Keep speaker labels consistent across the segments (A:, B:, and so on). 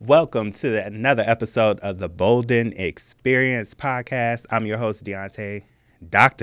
A: Welcome to another episode of the Bolden Experience podcast. I'm your host, Dr.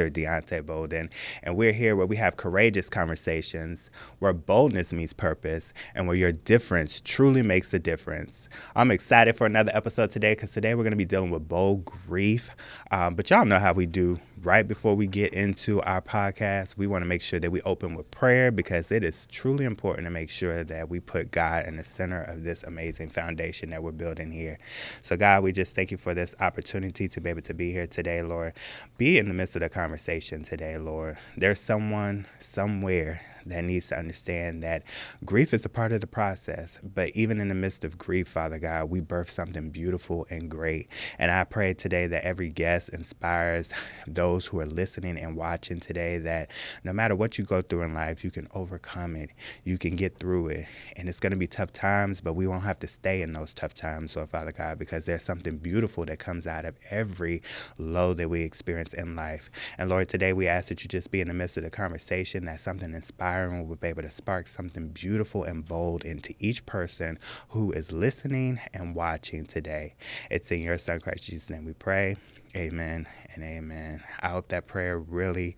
A: Deontay Bolden, and we're here where we have courageous conversations, where boldness meets purpose, and where your difference truly makes a difference. I'm excited for another episode today because today we're going to be dealing with bold grief. But y'all know how we do. Right before we get into our podcast, we want to make sure that we open with prayer because it is truly important to make sure that we put God in the center of this amazing foundation that we're building here. So, God, we just thank you for this opportunity to be able to be here today, Lord. Be in the midst of the conversation today, Lord. There's someone somewhere that needs to understand that grief is a part of the process. But even in the midst of grief, Father God, we birth something beautiful and great. And I pray today that every guest inspires those who are listening and watching today, that no matter what you go through in life, you can overcome it. You can get through it. And it's going to be tough times, but we won't have to stay in those tough times, Lord Father God, because there's something beautiful that comes out of every low that we experience in life. And Lord, today we ask that you just be in the midst of the conversation, that something inspiring will be able to spark something beautiful and bold into each person who is listening and watching today. It's in your Son, Christ Jesus' name we pray. Amen and amen. I hope that prayer really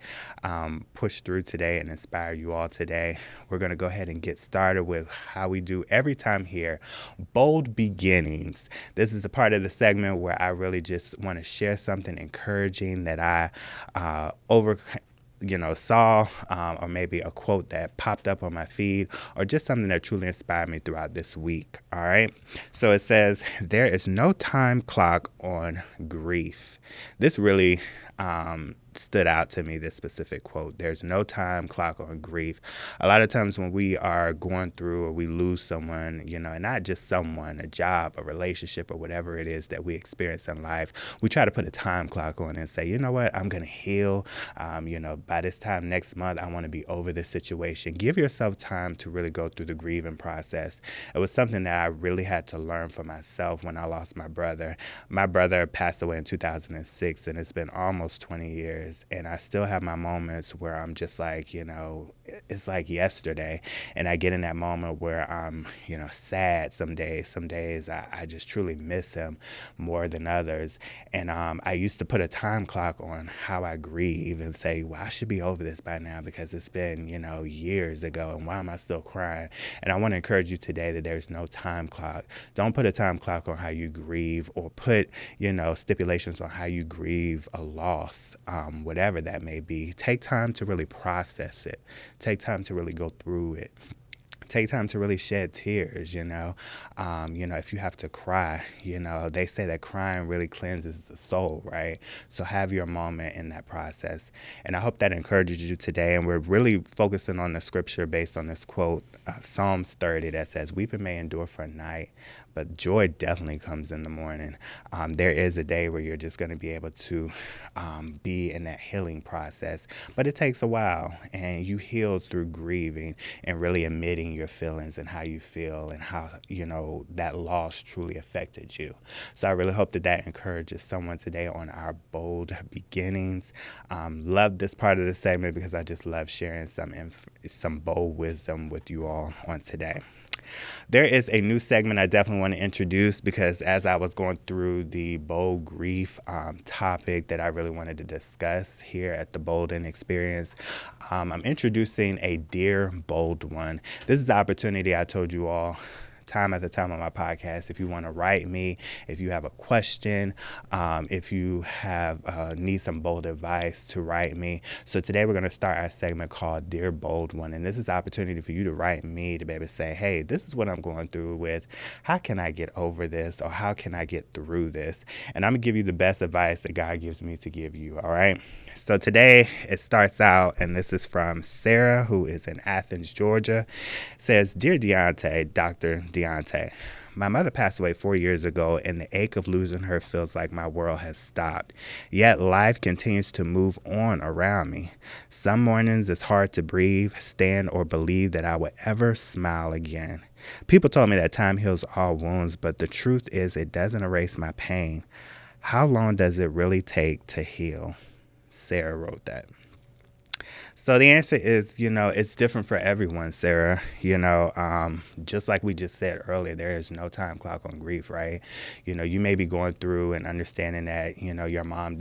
A: pushed through today and inspired you all today. We're going to go ahead and get started with how we do every time here, bold beginnings. This is a part of the segment where I really just want to share something encouraging that I saw, or maybe a quote that popped up on my feed, or just something that truly inspired me throughout this week. All right. So it says, there is no time clock on grief. This really stood out to me, this specific quote. There's no time clock on grief. A lot of times when we are going through or we lose someone, and not just someone, a job, a relationship, or whatever it is that we experience in life, we try to put a time clock on and say, you know what, I'm going to heal. By this time next month, I want to be over this situation. Give yourself time to really go through the grieving process. It was something that I really had to learn for myself when I lost my brother. My brother passed away in 2006, and it's been almost 20 years. And I still have my moments where I'm just like, it's like yesterday. And I get in that moment where I'm, sad some days. Some days I just truly miss him more than others. And I used to put a time clock on how I grieve and say, well, I should be over this by now because it's been, years ago. And why am I still crying? And I want to encourage you today that there's no time clock. Don't put a time clock on how you grieve, or put, stipulations on how you grieve a loss. Whatever that may be. Take time to really process it. Take time to really go through it. Take time to really shed tears, if you have to cry, they say that crying really cleanses the soul, right? So have your moment in that process. And I hope that encourages you today. And we're really focusing on the scripture based on this quote, Psalms 30, that says, weeping may endure for a night, but joy definitely comes in the morning. There is a day where you're just going to be able to be in that healing process, but it takes a while, and you heal through grieving and really admitting your feelings and how you feel and how, that loss truly affected you. So I really hope that encourages someone today on our bold beginnings. Love this part of the segment because I just love sharing some bold wisdom with you all on today. There is a new segment I definitely want to introduce because as I was going through the bold grief topic that I really wanted to discuss here at the Bolden Experience, I'm introducing a Dear Bold One. This is the opportunity I told you all time after time on my podcast. If you want to write me, if you have a question, if you have need some bold advice, to write me. So today we're going to start our segment called Dear Bold One. And this is the opportunity for you to write me to be able to say, hey, this is what I'm going through with. How can I get over this? Or how can I get through this? And I'm going to give you the best advice that God gives me to give you. All right. So today it starts out, and this is from Sarah, who is in Athens, Georgia. It says, Dear Deontay, Dr. Deontay, my mother passed away 4 years ago, and the ache of losing her feels like my world has stopped. Yet life continues to move on around me. Some mornings it's hard to breathe, stand, or believe that I will ever smile again. People told me that time heals all wounds, but the truth is it doesn't erase my pain. How long does it really take to heal? Sarah wrote that. So the answer is, it's different for everyone, Sarah. Just like we just said earlier, there is no time clock on grief, right? You may be going through and understanding that, your mom,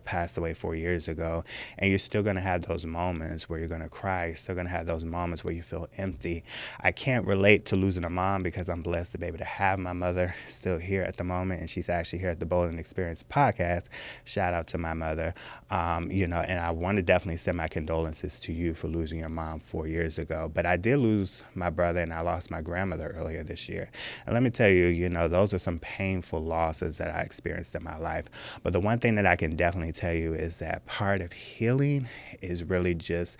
A: passed away 4 years ago, and you're still going to have those moments where you're going to cry. You're still going to have those moments where you feel empty. I can't relate to losing a mom because I'm blessed to be able to have my mother still here at the moment, and she's actually here at the Bolden Experience podcast. Shout out to my mother. And I want to definitely send my condolences to you for losing your mom 4 years ago. But I did lose my brother and I lost my grandmother earlier this year. And let me tell you, those are some painful losses that I experienced in my life. But the one thing that I can definitely tell you is that part of healing is really just,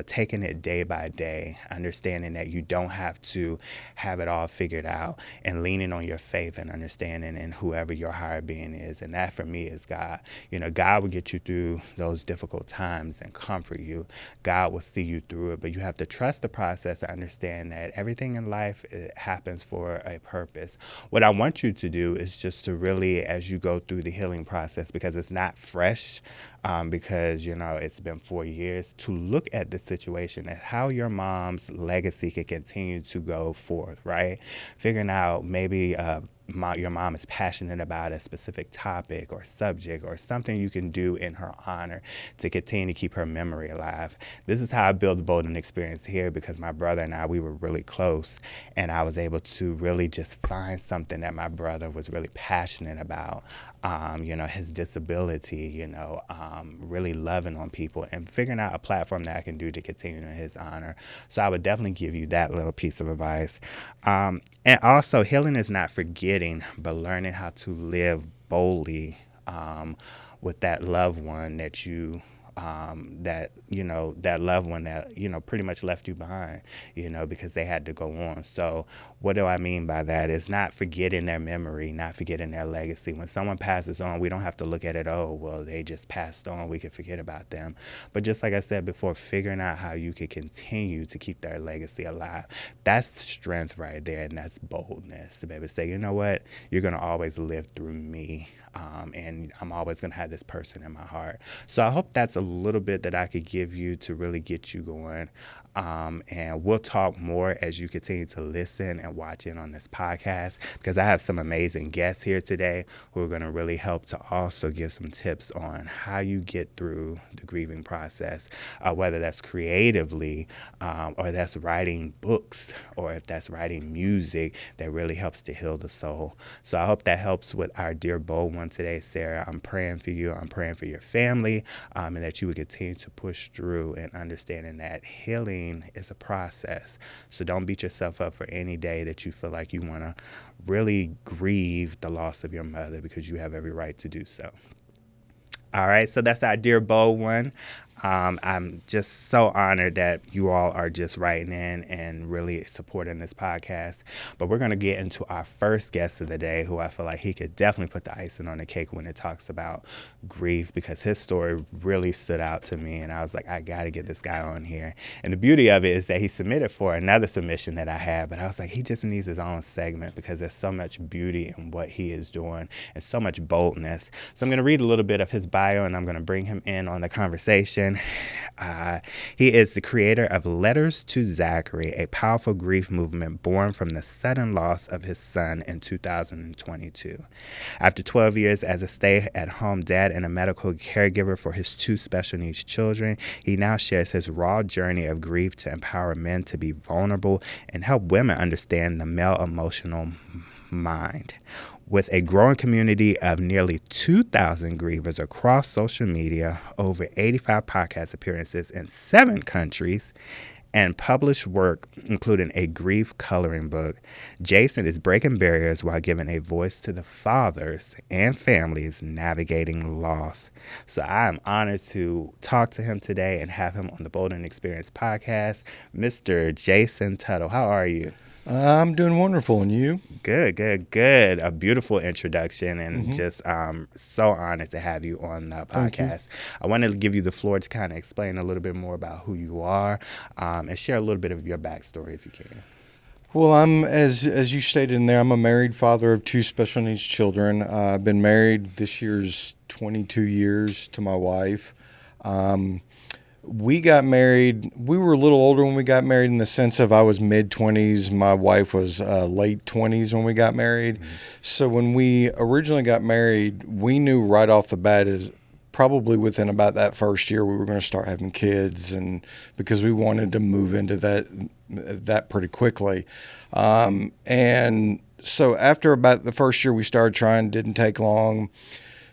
A: taking it day by day, understanding that you don't have to have it all figured out, and leaning on your faith and understanding in whoever your higher being is. And that for me is God. God will get you through those difficult times and comfort you. God will see you through it, but you have to trust the process to understand that everything in life, it happens for a purpose. What I want you to do is just to really, as you go through the healing process, because it's not fresh, because it's been 4 years, to look at the situation and how your mom's legacy can continue to go forth, right? Figuring out maybe your mom is passionate about a specific topic or subject or something you can do in her honor to continue to keep her memory alive. This is how I built the Bolden Experience here, because my brother and I, we were really close, and I was able to really just find something that my brother was really passionate about, his disability, really loving on people and figuring out a platform that I can do to continue in his honor. So I would definitely give you that little piece of advice. And also, healing is not forgetting, but learning how to live boldly with that loved one that loved one that, pretty much left you behind, because they had to go on. So what do I mean by that? Is not forgetting their memory, not forgetting their legacy. When someone passes on, we don't have to look at it, oh, well, they just passed on, we can forget about them. But just like I said before, figuring out how you can continue to keep their legacy alive. That's strength right there, and that's boldness to be able to say, you know what, you're going to always live through me. And I'm always going to have this person in my heart. So I hope that's a little bit that I could give you to really get you going. And we'll talk more as you continue to listen and watch in on this podcast, because I have some amazing guests here today who are going to really help to also give some tips on how you get through the grieving process, whether that's creatively or that's writing books, or if that's writing music that really helps to heal the soul. So I hope that helps with our dear bold one today, Sarah. I'm praying for you. I'm praying for your family, and that you would continue to push through and understanding that healing is a process. So don't beat yourself up for any day that you feel like you want to really grieve the loss of your mother, because you have every right to do so. All right, so that's our dear bold one. I'm just so honored that you all are just writing in and really supporting this podcast. But we're going to get into our first guest of the day, who I feel like he could definitely put the icing on the cake when it talks about grief, because his story really stood out to me. And I was like, I got to get this guy on here. And the beauty of it is that he submitted for another submission that I had. But I was like, he just needs his own segment, because there's so much beauty in what he is doing and so much boldness. So I'm going to read a little bit of his bio, and I'm going to bring him in on the conversation. He is the creator of Letters to Zachary, a powerful grief movement born from the sudden loss of his son in 2022. After 12 years as a stay-at-home dad and a medical caregiver for his two special needs children, he now shares his raw journey of grief to empower men to be vulnerable and help women understand the male emotional mind. With a growing community of nearly 2,000 grievers across social media, over 85 podcast appearances in 7 countries, and published work, including a grief coloring book, Jason is breaking barriers while giving a voice to the fathers and families navigating loss. So I am honored to talk to him today and have him on the Bolden Experience podcast. Mr. Jason Tuttle, how are you?
B: I'm doing wonderful, and you?
A: Good. A beautiful introduction, and just so honored to have you on the podcast. I wanted to give you the floor to kind of explain a little bit more about who you are, and share a little bit of your backstory if you can.
B: Well, I'm as you stated in there, I'm a married father of 2 special needs children. I've been married this year's 22 years to my wife. we got married. We were a little older when we got married in the sense of I was mid-20s. My wife was late 20s when we got married. Mm-hmm. So when we originally got married, we knew right off the bat is probably within about that first year we were going to start having kids, and because we wanted to move into that pretty quickly. And so after about the first year we started trying, didn't take long.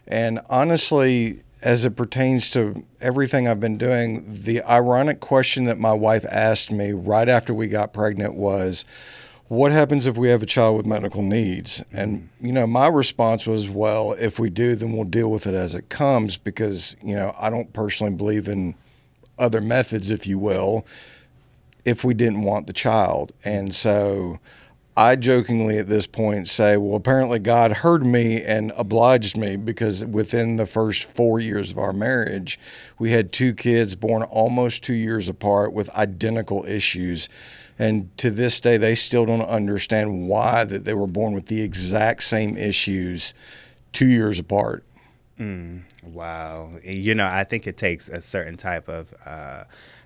B: And honestly, as it pertains to everything I've been doing, the ironic question that my wife asked me right after we got pregnant was, what happens if we have a child with medical needs? And, my response was, well, if we do, then we'll deal with it as it comes, because, I don't personally believe in other methods, if you will, if we didn't want the child. And so I jokingly at this point say, well, apparently God heard me and obliged me, because within the first 4 years of our marriage, we had 2 kids born almost 2 years apart with identical issues. And to this day, they still don't understand why that they were born with the exact same issues 2 years apart.
A: Wow. I think it takes a certain type of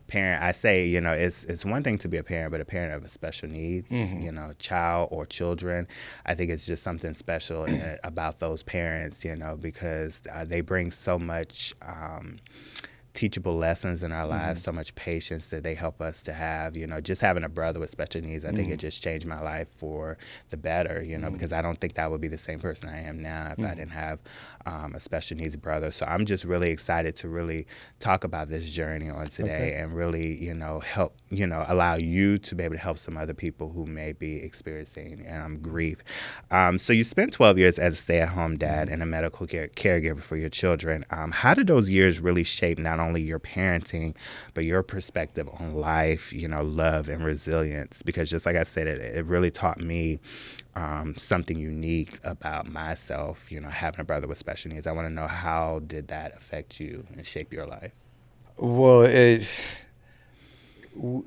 A: parent. I say, it's one thing to be a parent, but a parent of a special needs, child or children. I think it's just something special about those parents, because they bring so much teachable lessons in our lives, so much patience that they help us to have. Just having a brother with special needs, I think it just changed my life for the better, because I don't think that would be the same person I am now if I didn't have a special needs brother. So I'm just really excited to really talk about this journey on today, and really, help, allow you to be able to help some other people who may be experiencing grief. So you spent 12 years as a stay-at-home dad and a medical caregiver for your children. How did those years really shape not only your parenting, but your perspective on life, love and resilience? Because just like I said, it really taught me something unique about myself, having a brother with special needs. I want to know, how did that affect you and shape your life?
B: Well,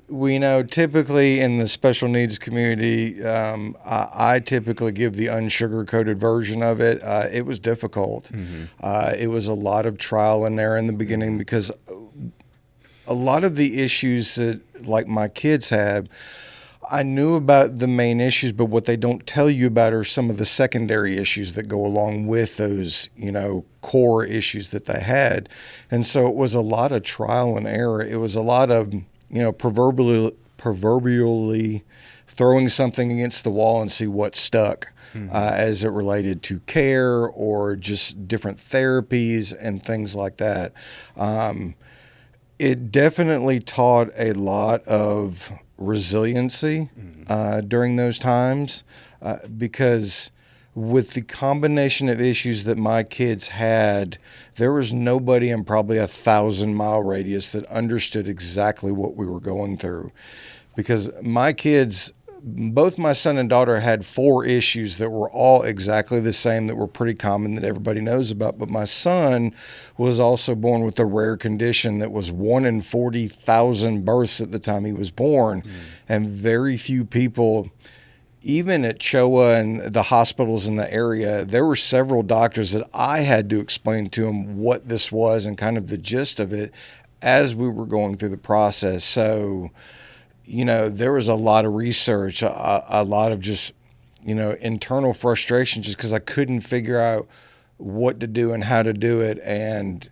B: we know typically in the special needs community, I typically give the unsugar-coated version of it. It was difficult. It was a lot of trial and error in the beginning, because a lot of the issues that like my kids had, I knew about the main issues, but what they don't tell you about are some of the secondary issues that go along with those, core issues that they had. And so it was a lot of trial and error. It was a lot of, proverbially throwing something against the wall and see what stuck, as it related to care or just different therapies and things like that. It definitely taught a lot of resiliency during those times, because with the combination of issues that my kids had, there was nobody in probably 1,000-mile radius that understood exactly what we were going through. Because my kids, both my son and daughter, had 4 issues that were all exactly the same, that were pretty common, that everybody knows about. But my son was also born with a rare condition that was 1 in 40,000 births at the time he was born. And very few people, even at CHOA and the hospitals in the area, there were several doctors that I had to explain to them what this was and kind of the gist of it as we were going through the process. So, there was a lot of research, a lot of just, internal frustration, just because I couldn't figure out what to do and how to do it. And,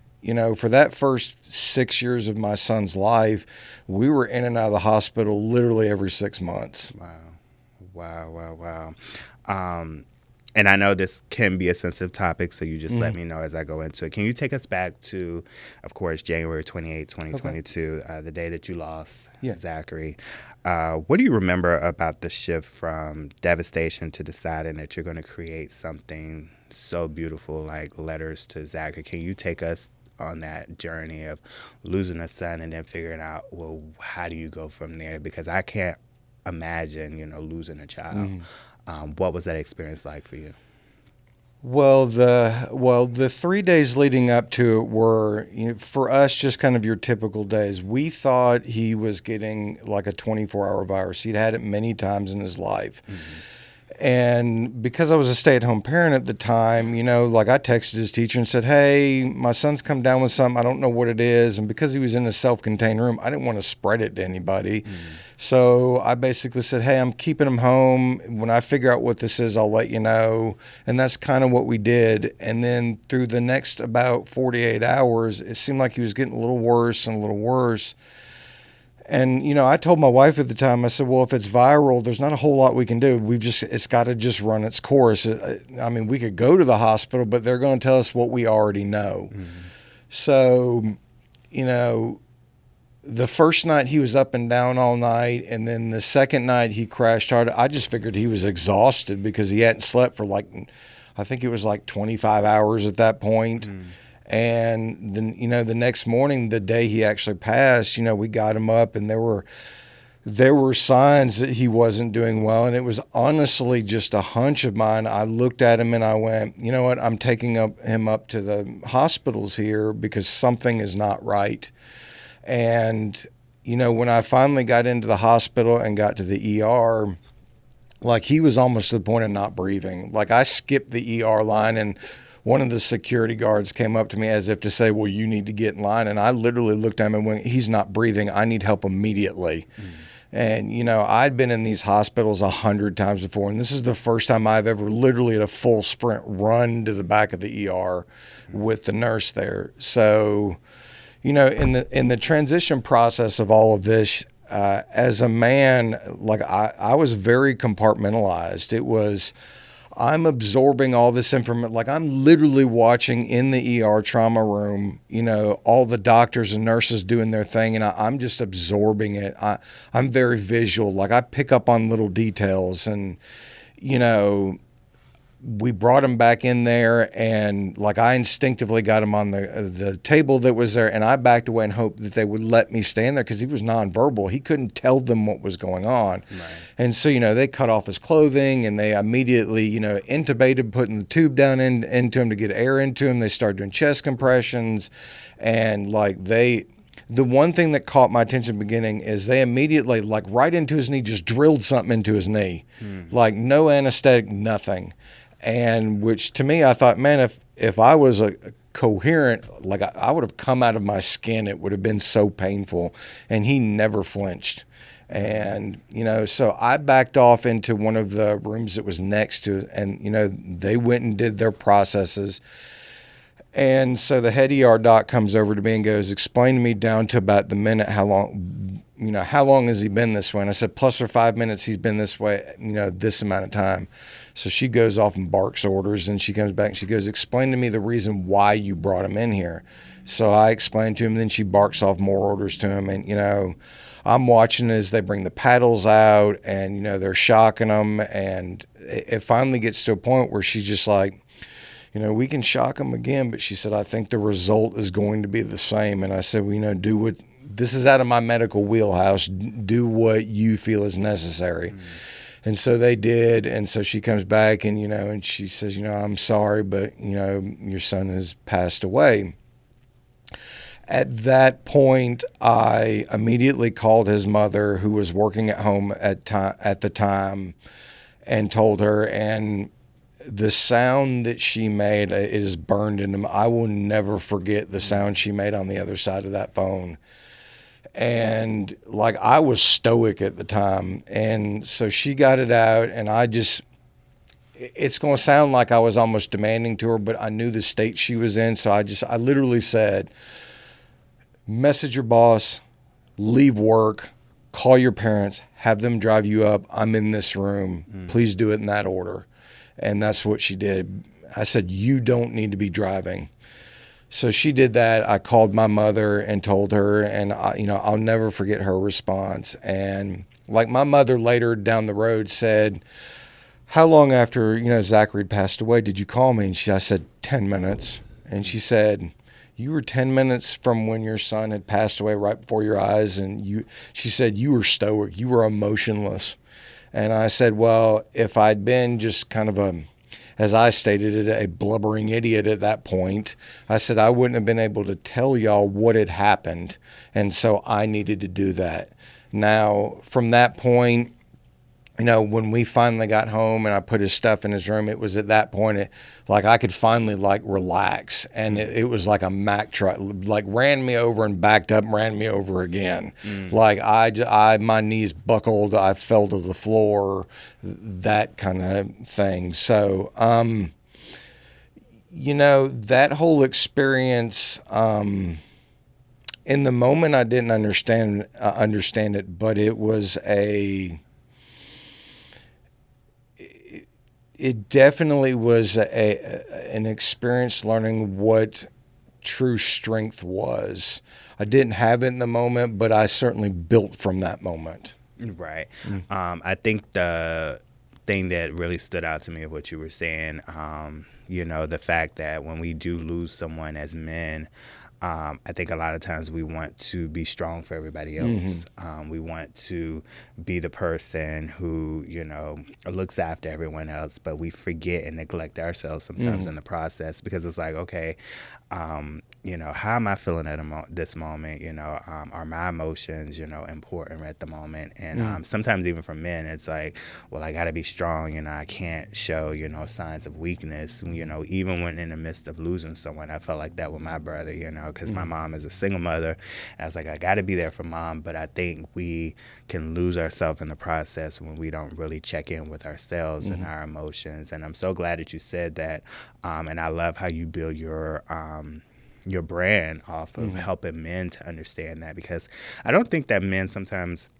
B: for that first 6 years of my son's life, we were in and out of the hospital literally every 6 months.
A: Wow. And I know this can be a sensitive topic, so you just let me know as I go into it. Can you take us back to, of course, January 28, 2022, the day that you lost Zachary? What do you remember about the shift from devastation to deciding that you're going to create something so beautiful like Letters to Zachary? Can you take us on that journey of losing a son and then figuring out, well, how do you go from there? Because I can't imagine, losing a child. What was that experience like for you?
B: Well, the 3 days leading up to it were, for us, just kind of your typical days. We thought he was getting like a 24-hour virus. He'd had it many times in his life. And because I was a stay-at-home parent at the time, like I texted his teacher and said, hey, my son's come down with something. I don't know what it is. And because he was in a self-contained room, I didn't want to spread it to anybody. So I basically said, hey, I'm keeping him home. When I figure out what this is, I'll let you know. And that's kind of what we did. And then through the next about 48 hours, it seemed like he was getting a little worse and a little worse. And, I told my wife at the time, I said, well, if it's viral, there's not a whole lot we can do. It's got to just run its course. I mean, we could go to the hospital, but they're going to tell us what we already know. So, the first night he was up and down all night. And then the second night he crashed hard. I just figured he was exhausted because he hadn't slept for I think it was 25 hours at that point. And then, the next morning, the day he actually passed, we got him up and there were signs that he wasn't doing well. And it was honestly just a hunch of mine. I looked at him and I went, you know what, I'm taking him up to the hospitals here because something is not right. And, when I finally got into the hospital and got to the ER, he was almost to the point of not breathing. I skipped the ER line and one of the security guards came up to me as if to say, well, you need to get in line. And I literally looked at him and went, he's not breathing. I need help immediately. And, I'd been in these hospitals 100 times before. And this is the first time I've ever literally at a full sprint run to the back of the ER with the nurse there. So, in the transition process of all of this, as a man, I was very compartmentalized. It was, I'm absorbing all this information. I'm literally watching in the ER trauma room, all the doctors and nurses doing their thing. And I'm just absorbing it. I'm very visual. I pick up on little details and, we brought him back in there and I instinctively got him on the table that was there and I backed away and hoped that they would let me stand there because he was nonverbal. He couldn't tell them what was going on. Right. And so, they cut off his clothing and they immediately, intubated, putting the tube down into him to get air into him. They started doing chest compressions and the one thing that caught my attention in the beginning is they immediately, right into his knee, just drilled something into his knee. No anesthetic, nothing. And which to me, I thought, man, if I was a coherent, I would have come out of my skin. It would have been so painful. And he never flinched. And, so I backed off into one of the rooms that was next to it. And, they went and did their processes. And so the head ER doc comes over to me and goes, explain to me down to about the minute how long has he been this way? And I said, plus or 5 minutes, he's been this way, this amount of time. So she goes off and barks orders and she comes back and she goes, explain to me the reason why you brought him in here. So I explained to him, then she barks off more orders to him. And, I'm watching as they bring the paddles out and, they're shocking them. And it finally gets to a point where she's just like, we can shock him again. But she said, I think the result is going to be the same. And I said, well, do what, this is out of my medical wheelhouse. Do what you feel is necessary. And so they did. And so she comes back and, and she says, I'm sorry, but, your son has passed away. At that point, I immediately called his mother, who was working at home at the time, and told her. And the sound that she made is burned into me. I will never forget the sound she made on the other side of that phone. And I was stoic at the time. And so she got it out and it's going to sound like I was almost demanding to her, but I knew the state she was in. So I literally said, message your boss, leave work, call your parents, have them drive you up. I'm in this room. Please do it in that order. And that's what she did. I said, you don't need to be driving. So she did that. I called my mother and told her, and I'll never forget her response. And my mother later down the road said, how long after, Zachary passed away did you call me? And I said, 10 minutes. And she said, you were 10 minutes from when your son had passed away right before your eyes. And she said, you were stoic. You were emotionless. And I said, well, if I'd been just kind of as I stated it, a blubbering idiot at that point, I said, I wouldn't have been able to tell y'all what had happened. And so I needed to do that. Now, from that point, when we finally got home and I put his stuff in his room, it was at that point, like I could finally like relax. And it was like a Mack truck, like ran me over and backed up and ran me over again. Like my knees buckled, I fell to the floor, that kind of thing. So, that whole experience, in the moment I didn't understand it, but it was it definitely was an experience learning what true strength was. I didn't have it in the moment, but I certainly built from that moment.
A: Right. I think the thing that really stood out to me of what you were saying, the fact that when we do lose someone as men, I think a lot of times we want to be strong for everybody else. We want to be the person who, looks after everyone else, but we forget and neglect ourselves sometimes in the process, because it's like, okay, how am I feeling at this moment? Are my emotions, important at the moment? And sometimes even for men, it's like, well, I got to be strong. I can't show, signs of weakness. Even when in the midst of losing someone, I felt like that with my brother, because my mom is a single mother. And I was like, I got to be there for mom. But I think we can lose ourselves in the process when we don't really check in with ourselves and our emotions. And I'm so glad that you said that. And I love how you build your brand off of helping men to understand that, because I don't think that men sometimes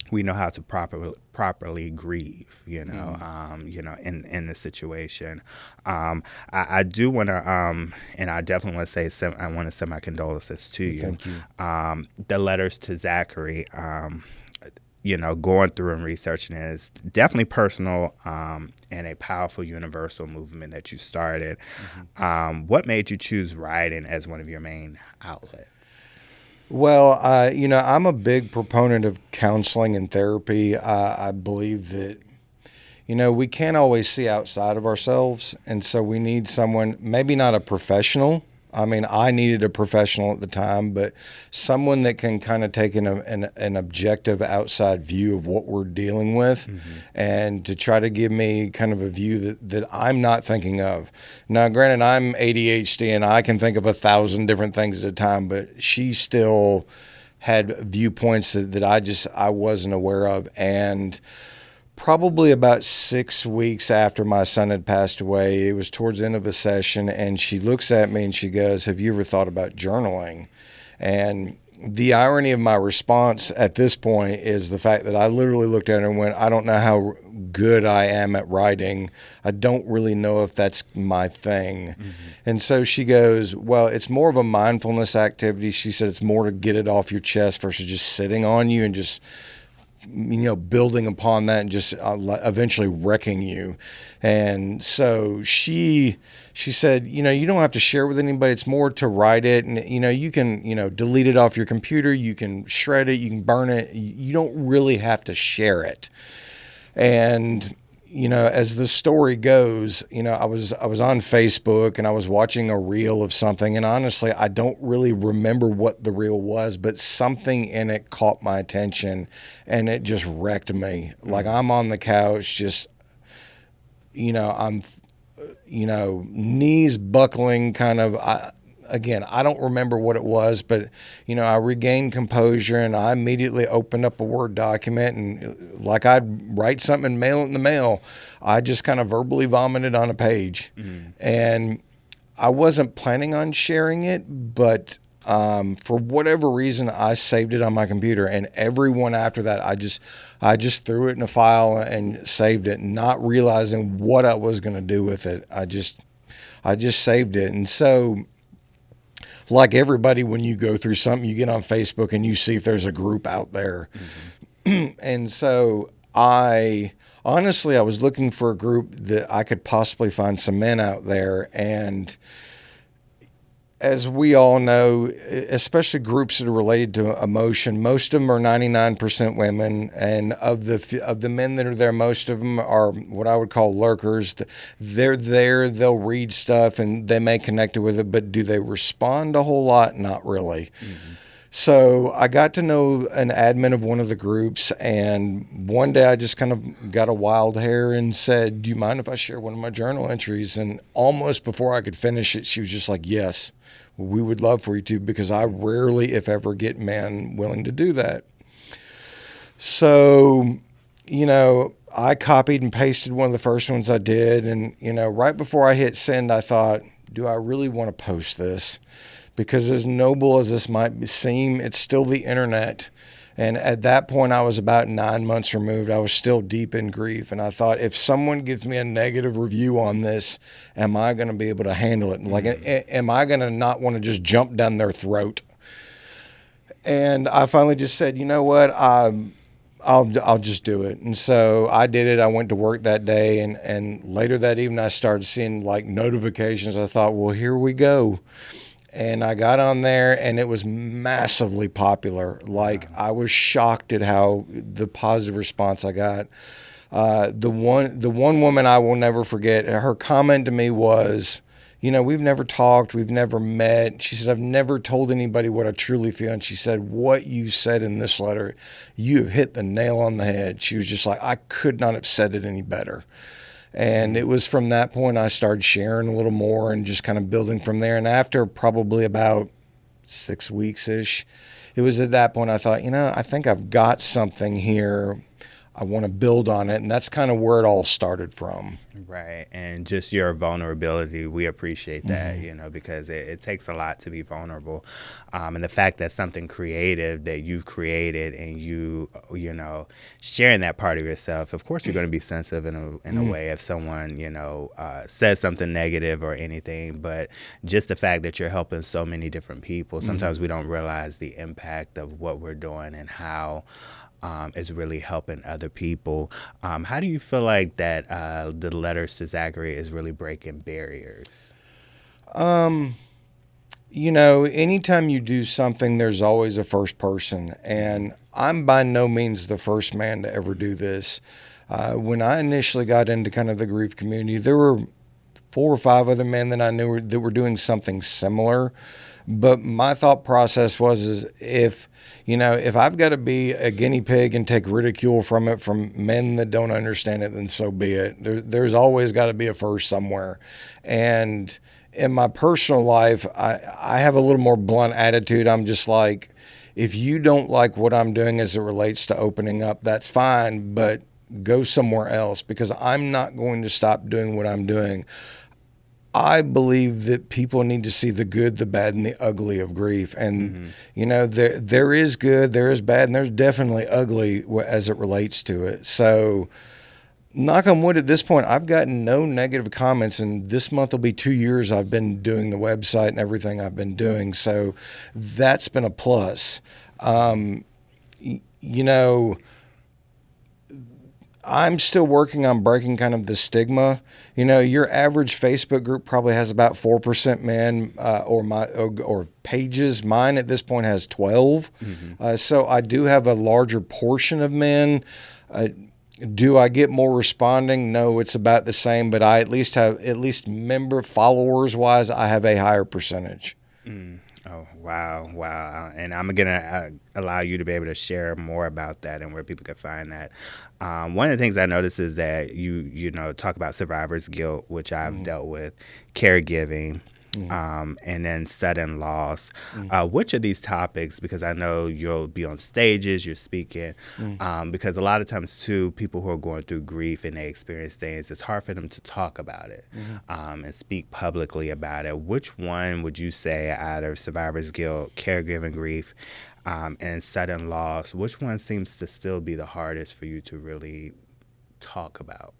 A: we know how to properly grieve, in the situation. I do want to, and I definitely want to say, I want to send my condolences to you.
B: Thank you.
A: The letters to Zachary, going through and researching it is definitely personal, and a powerful universal movement that you started. What made you choose writing as one of your main outlets?
B: Well, I'm a big proponent of counseling and therapy. I believe that, we can't always see outside of ourselves. And so we need someone, maybe not a professional. I mean, I needed a professional at the time, but someone that can kind of take an objective outside view of what we're dealing with, and to try to give me kind of a view that I'm not thinking of. Now, granted, I'm ADHD and I can think of 1,000 different things at a time, but she still had viewpoints that I wasn't aware of. And probably about 6 weeks after my son had passed away, it was towards the end of a session, and she looks at me and she goes, "Have you ever thought about journaling?" And the irony of my response at this point is the fact that I literally looked at her and went, "I don't know how good I am at writing. I don't really know if that's my thing." And so she goes, "Well, it's more of a mindfulness activity." She said, "It's more to get it off your chest versus just sitting on you and just building upon that and just eventually wrecking you." And so she said, you don't have to share with anybody. It's more to write it. And, you can, delete it off your computer. You can shred it. You can burn it. You don't really have to share it. And, as the story goes, I was on Facebook and I was watching a reel of something, and honestly, I don't really remember what the reel was, but something in it caught my attention and it just wrecked me. Like, I'm on the couch, just, I'm, knees buckling kind of, again, I don't remember what it was, but, I regained composure and I immediately opened up a Word document, and like I'd write something and mail it in the mail, I just kind of verbally vomited on a page. And I wasn't planning on sharing it, but for whatever reason, I saved it on my computer, and everyone after that, I just threw it in a file and saved it, not realizing what I was going to do with it. I just saved it. And so, like everybody, when you go through something, you get on Facebook and you see if there's a group out there. And so I was looking for a group that I could possibly find some men out there. And as we all know, especially groups that are related to emotion, most of them are 99% women. And of the men that are there, most of them are what I would call lurkers. They're there, they'll read stuff and they may connect with it, but do they respond a whole lot? Not really. So I got to know an admin of one of the groups, and one day I just kind of got a wild hair and said, "Do you mind if I share one of my journal entries?" And almost before I could finish it, she was just like, "Yes, we would love for you to," because I rarely, if ever, get men willing to do that. So, I copied and pasted one of the first ones I did. And, right before I hit send, I thought, do I really want to post this? Because as noble as this might seem, it's still the internet. And at that point, I was about 9 months removed. I was still deep in grief. And I thought, if someone gives me a negative review on this, am I going to be able to handle it? Like, am I going to not want to just jump down their throat? And I finally just said, you know what? I'll just do it. And so I did it. I went to work that day, and later that evening I started seeing like notifications. I thought, well, here we go. And I got on there, and it was massively popular. Like, I was shocked at how the positive response I got. The one woman I will never forget, her comment to me was, we've never talked, we've never met. She said, I've never told anybody what I truly feel. And she said, what you said in this letter, you have hit the nail on the head. She was just like, I could not have said it any better. And it was from that point I started sharing a little more and just kind of building from there. And after probably about 6 weeks-ish, it was at that point I thought, I think I've got something here. I want to build on it. And that's kind of where it all started from.
A: Right. And just your vulnerability, we appreciate that, because it takes a lot to be vulnerable. And the fact that something creative that you've created and sharing that part of yourself, of course, you're going to be sensitive in a way if someone, says something negative or anything. But just the fact that you're helping so many different people, sometimes we don't realize the impact of what we're doing and how is really helping other people. How do you feel like that the letters to Zachary is really breaking barriers?
B: Anytime you do something, there's always a first person. And I'm by no means the first man to ever do this. When I initially got into kind of the grief community, there were 4 or 5 other men that I knew that were doing something similar. But my thought process was if I've got to be a guinea pig and take ridicule from it from men that don't understand it, then so be it. There's always got to be a first somewhere. And in my personal life, I have a little more blunt attitude. I'm just like, if you don't like what I'm doing as it relates to opening up, that's fine, but go somewhere else, because I'm not going to stop doing what I'm doing. I believe that people need to see the good, the bad, and the ugly of grief. And, there is good, there is bad, and there's definitely ugly as it relates to it. So, knock on wood, at this point, I've gotten no negative comments. And this month will be 2 years I've been doing the website and everything I've been doing. So, that's been a plus. I'm still working on breaking kind of the stigma. Your average Facebook group probably has about 4% men or pages. Mine at this point has 12. So I do have a larger portion of men. Do I get more responding? No, it's about the same, but I at least member followers wise, I have a higher percentage.
A: Oh, wow. And I'm going to allow you to be able to share more about that and where people can find that. One of the things I noticed is that you talk about survivor's guilt, which I've dealt with, caregiving, and then sudden loss. Which of these topics, because I know you'll be on stages, you're speaking, because a lot of times too, people who are going through grief and they experience things, it's hard for them to talk about it and speak publicly about it. Which one would you say out of survivor's guilt, caregiving, grief, and sudden loss, which one seems to still be the hardest for you to really talk about?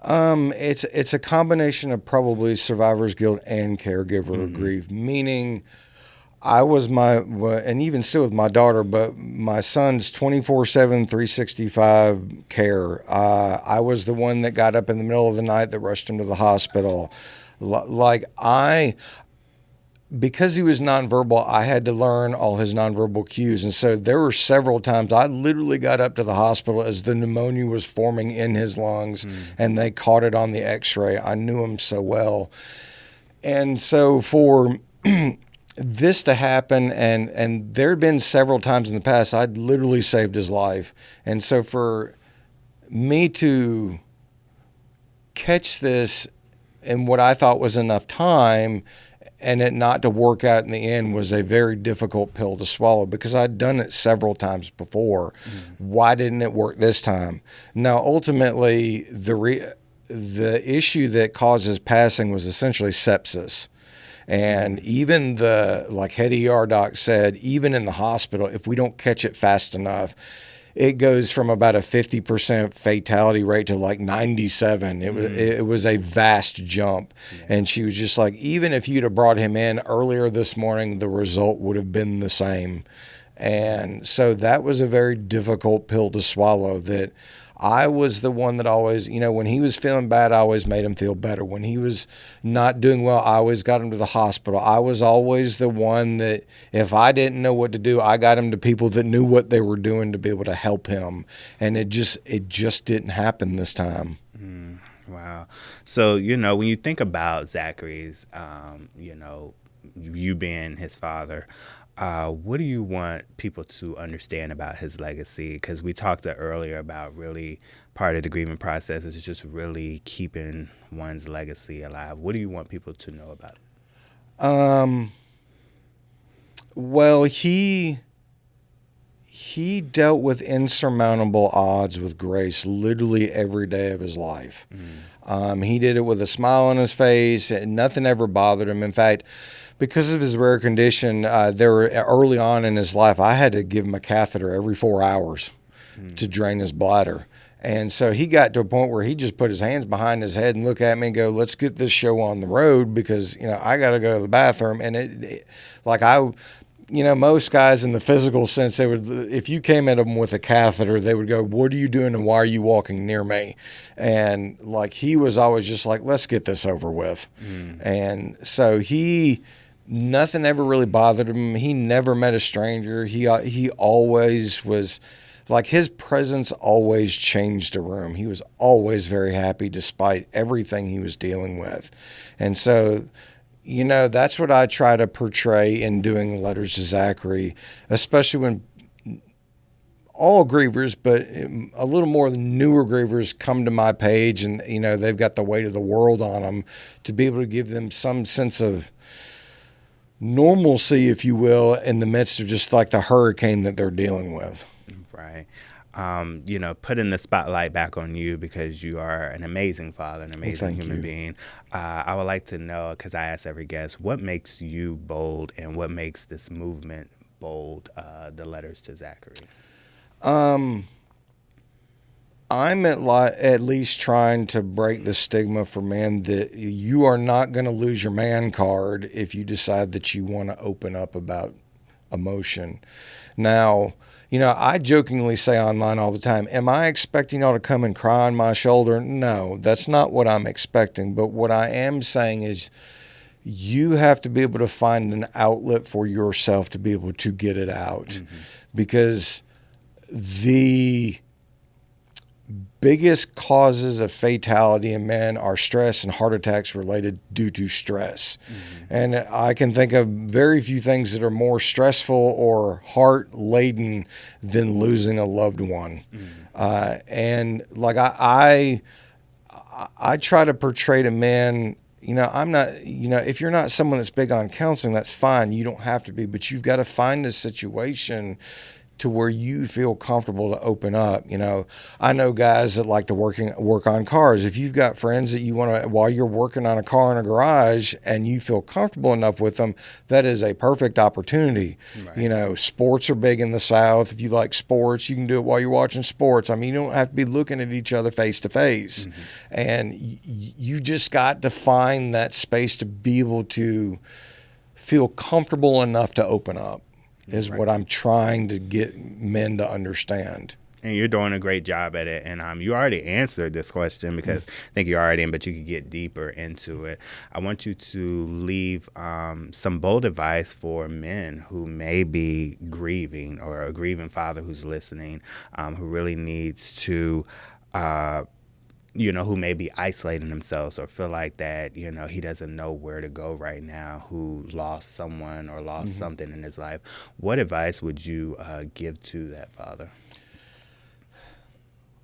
B: It's a combination of probably survivor's guilt and caregiver grief, meaning I was and even still with my daughter, but my son's 24/7, 365 care. I was the one that got up in the middle of the night that rushed him to the hospital. Because he was nonverbal, I had to learn all his nonverbal cues. And so there were several times I literally got up to the hospital as the pneumonia was forming in his lungs and they caught it on the x-ray. I knew him so well. And so for this to happen, and there had been several times in the past I'd literally saved his life. And so for me to catch this in what I thought was enough time and it not to work out in the end was a very difficult pill to swallow, because I'd done it several times before. Why didn't it work this time? Now, ultimately, the issue that causes passing was essentially sepsis. And even like head ER doc said, even in the hospital, if we don't catch it fast enough, it goes from about a 50% fatality rate to like 97. It was a vast jump. Yeah. And she was just like, even if you'd have brought him in earlier this morning, the result would have been the same. And so that was a very difficult pill to swallow, that I was the one that always, when he was feeling bad, I always made him feel better. When he was not doing well, I always got him to the hospital. I was always the one that if I didn't know what to do, I got him to people that knew what they were doing to be able to help him. And it just didn't happen this time.
A: Wow. So, when you think about Zachary's, you being his father, what do you want people to understand about his legacy? Because we talked earlier about really part of the grieving process is just really keeping one's legacy alive. What do you want people to know about it?
B: Well, he dealt with insurmountable odds with grace literally every day of his life. He did it with a smile on his face, and nothing ever bothered him. In fact, because of his rare condition, early on in his life, I had to give him a catheter every 4 hours to drain his bladder. And so he got to a point where he just put his hands behind his head and look at me and go, let's get this show on the road, because, I got to go to the bathroom. And most guys in the physical sense, if you came at them with a catheter, they would go, what are you doing and why are you walking near me? And he was always just like, let's get this over with. And so nothing ever really bothered him. He never met a stranger. He always was his presence always changed a room. He was always very happy despite everything he was dealing with. And so, that's what I try to portray in doing Letters to Zachary, especially when all grievers, but a little more newer grievers come to my page and, they've got the weight of the world on them, to be able to give them some sense of normalcy, if you will, in the midst of just the hurricane that they're dealing with.
A: Right. Putting the spotlight back on you, because you are an amazing father, an amazing human being. I would like to know, because I ask every guest, what makes you bold and what makes this movement bold, the Letters to Zachary?
B: I'm at least trying to break the stigma for men that you are not going to lose your man card if you decide that you want to open up about emotion. Now, I jokingly say online all the time, am I expecting y'all to come and cry on my shoulder? No, that's not what I'm expecting. But what I am saying is you have to be able to find an outlet for yourself to be able to get it out. Because the biggest causes of fatality in men are stress and heart attacks related due to stress. And I can think of very few things that are more stressful or heart laden than losing a loved one. And I try to portray to men, I'm not, if you're not someone that's big on counseling, that's fine. You don't have to be, but you've got to find a situation to where you feel comfortable to open up. I know guys that like to work on cars. If you've got friends that you want to, while you're working on a car in a garage and you feel comfortable enough with them, that is a perfect opportunity. Right. Sports are big in the South. If you like sports, you can do it while you're watching sports. You don't have to be looking at each other face to face. And you just got to find that space to be able to feel comfortable enough to open up. Is right. What I'm trying to get men to understand.
A: And you're doing a great job at it. And you already answered this question, because I think you're already in, but you could get deeper into it. I want you to leave some bold advice for men who may be grieving, or a grieving father who's listening, who really needs to who may be isolating themselves or feel like that, he doesn't know where to go right now, who lost someone or lost something in his life, what advice would you give to that father?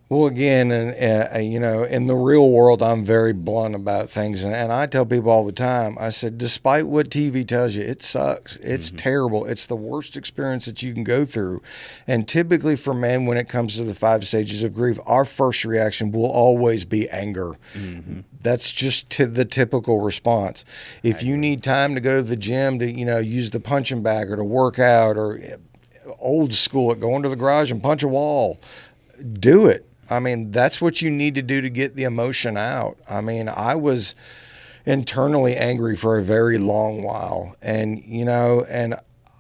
B: Well, again, in the real world, I'm very blunt about things. And I tell people all the time, I said, despite what TV tells you, it sucks. It's terrible. It's the worst experience that you can go through. And typically for men, when it comes to the 5 stages of grief, our first reaction will always be anger. That's just the typical response. If you need time to go to the gym to, use the punching bag or to work out, or old school at going to the garage and punch a wall, do it. I mean, that's what you need to do to get the emotion out. I mean, I was internally angry for a very long while. And, and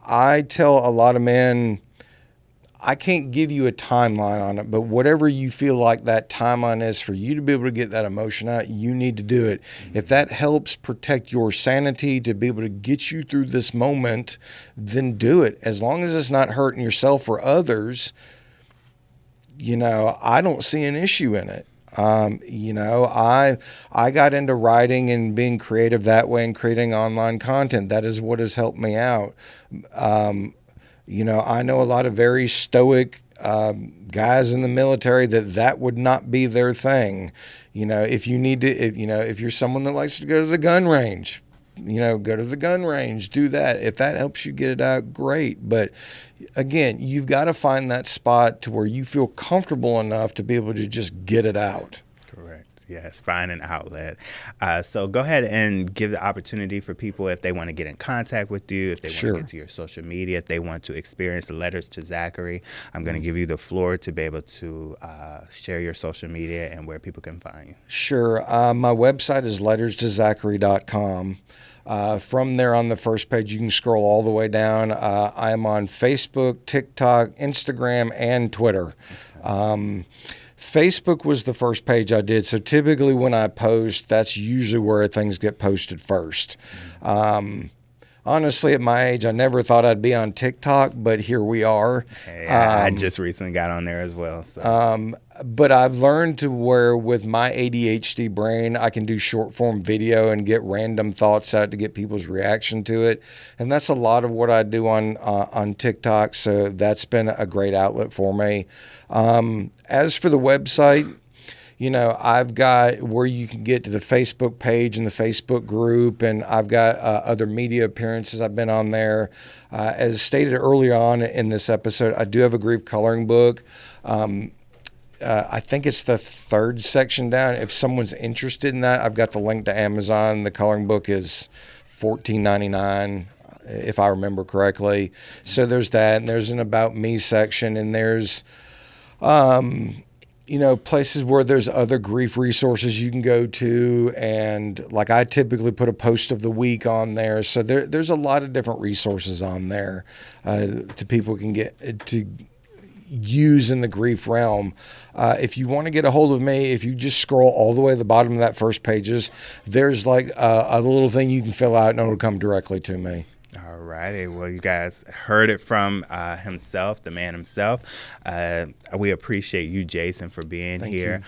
B: I tell a lot of men, I can't give you a timeline on it, but whatever you feel like that timeline is for you to be able to get that emotion out, you need to do it. If that helps protect your sanity to be able to get you through this moment, then do it. As long as it's not hurting yourself or others, I don't see an issue in it. I got into writing and being creative that way and creating online content. That is what has helped me out. I know a lot of very stoic guys in the military that would not be their thing. If you need to, if you're someone that likes to go to the gun range, go to the gun range, do that. If that helps you get it out, great. But again, you've got to find that spot to where you feel comfortable enough to be able to just get it out.
A: Correct. Yes, find an outlet. So go ahead and give the opportunity for people if they want to get in contact with you, if they want to get to your social media, if they want to experience the letters to Zachary. I'm going to give you the floor to be able to share your social media and where people can find you.
B: Sure. My website is letterstozachary.com. From there on the first page, you can scroll all the way down. I'm on Facebook, TikTok, Instagram, and Twitter. Facebook was the first page I did. So typically when I post, that's usually where things get posted first. Honestly, at my age, I never thought I'd be on TikTok, but here we are.
A: Hey, I just recently got on there as well. So.
B: But I've learned to where with my ADHD brain, I can do short form video and get random thoughts out to get people's reaction to it. And that's a lot of what I do on TikTok. So that's been a great outlet for me. As for the website, I've got where you can get to the Facebook page and the Facebook group, and I've got other media appearances I've been on there. As stated earlier on in this episode, I do have a grief coloring book. I think it's the 3rd section down. If someone's interested in that, I've got the link to Amazon. The coloring book is $14.99, if I remember correctly. So there's that, and there's an About Me section, and there's places where there's other grief resources you can go to. And like I typically put a post of the week on there. So there's a lot of different resources on there to people can get to use in the grief realm. If you want to get a hold of me, if you just scroll all the way to the bottom of that first pages, there's like a little thing you can fill out and it'll come directly to me.
A: All righty. Well, you guys heard it from himself, the man himself. We appreciate you, Jason, for being here.